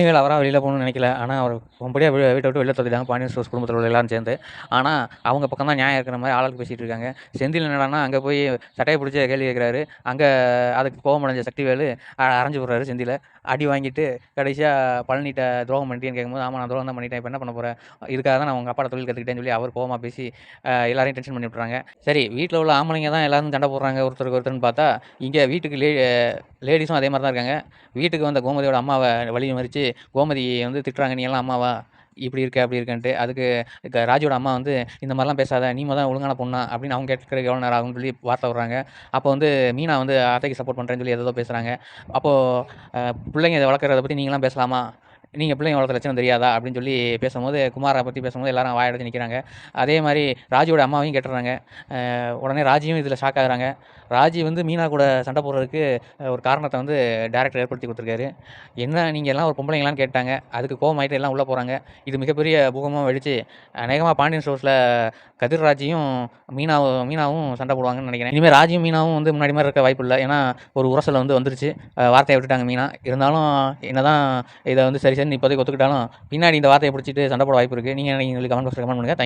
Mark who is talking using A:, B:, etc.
A: இனிமேல் அவராக வெளியில் போகணும்னு நினைக்கல. ஆனால் அவர் ரொம்படியாக வீட்டை விட்டு வெளில துரத்திட்டாங்க பாண்டியன் ஸ்டோர்ஸ் குடும்பத்தில் உள்ள எல்லாரும் சேர்ந்து. ஆனால் அவங்க பக்கம் தான் நியாயம் இருக்கிற மாதிரி ஆளாளுக்கு பேசிகிட்டு இருக்காங்க. செந்தில் என்னடான்னா அங்கே போய் சட்டையை பிடிச்சி கேள்வி கேட்குறாரு. அங்கே அதுக்கு கோவம் அடைஞ்ச சக்திவேலு அரைஞ்சு விட்றாரு செந்திலை. அடி வாங்கிட்டு கடைசியாக பழனிட்ட துரோகம் பண்ணிட்டேன்னு கேட்கும்போது, ஆமாம் நான் துரோகம் தான் பண்ணிட்டேன், இப்போ என்ன பண்ண போகிறேன், இதுக்காக தான் நான் உங்கள் அப்பாட்ட தொழில் கற்றுக்கிட்டேன்னு சொல்லி அவர் கோவமாக பேசி எல்லாரையும் டென்ஷன் பண்ணி விட்றாங்க. சரி, வீட்டில் உள்ள ஆம்பளைங்க தான் எல்லாரும் சண்டை போடுறாங்க ஒருத்தருக்கு ஒருத்தர்னு பார்த்தா, இங்கே வீட்டுக்கு லேடிஸும் அதே மாதிரி தான் இருக்காங்க. வீட்டுக்கு வந்த கோமதியோட அம்மாவை வழி மறித்து கோமதி வந்து திட்டுறாங்க, நீ எல்லாம் அம்மாவா, இப்படி இருக்க அப்படி இருக்கன்ட்டு. அதுக்கு ராஜோட அம்மா வந்து, இந்த மாதிரிலாம் பேசாத, நீ தான் ஒழுங்கான பொண்ணா அப்படின்னு அவங்க கேட்கறதுக்கு எவ்வளோ நேரம் ஆகும்னு சொல்லி வார்த்தை விட்றாங்க. அப்போ வந்து மீனா வந்து அத்தைக்கு சப்போர்ட் பண்ணுறேன்னு சொல்லி ஏதோ பேசுகிறாங்க. அப்போது பிள்ளைங்க இதை வளர்க்குறத பற்றி நீங்களாம் பேசலாமா, நீங்கள் பிள்ளைங்க வளர்த்த லட்சணம் தெரியாதா அப்படின்னு சொல்லி பேசும்போது, குமாரை பற்றி பேசும்போது எல்லாரும் வாயடைச்சு நிற்கிறாங்க. அதே மாதிரி ராஜியோட அம்மாவையும் கேட்டுறாங்க. உடனே ராஜியும் இதில் ஷாக் ஆகுறாங்க. ராஜி வந்து மீனா கூட சண்டை போடுறதுக்கு ஒரு காரணத்தை வந்து டேரக்டர் ஏற்படுத்தி கொடுத்துருக்காரு. என்ன நீங்கள் எல்லாம் ஒரு பொம்பளைங்களான்னு கேட்டாங்க. அதுக்கு கோவமாயிட்டு எல்லாம் உள்ளே போகிறாங்க. இது மிகப்பெரிய பூகமாக வெடிச்சு அநேகமாக பாண்டியன் ஸ்டோர்ஸில் கதிர் ராஜியும் மீனாவும் சண்டை போடுவாங்கன்னு நினைக்கிறேன். இனிமேல் ராஜியும் மீனாவும் வந்து முன்னாடி மாதிரி இருக்க வாய்ப்பு இல்லை. ஏன்னா ஒரு உரசல் வந்து வந்துருச்சு. வார்த்தையை விட்டுட்டாங்க மீனா. இருந்தாலும் என்னதான் இதை வந்து சரி இப்போதைக்கு ஒத்துக்கிட்டாலும் பின்னாடி இந்த வார்த்தையை பிடிச்சிட்டு சண்டை போட வாய்ப்பு இருக்குது. நீங்கள் கமெண்ட் பாக்ஸில் கமெண்ட் பண்ணுங்கள்.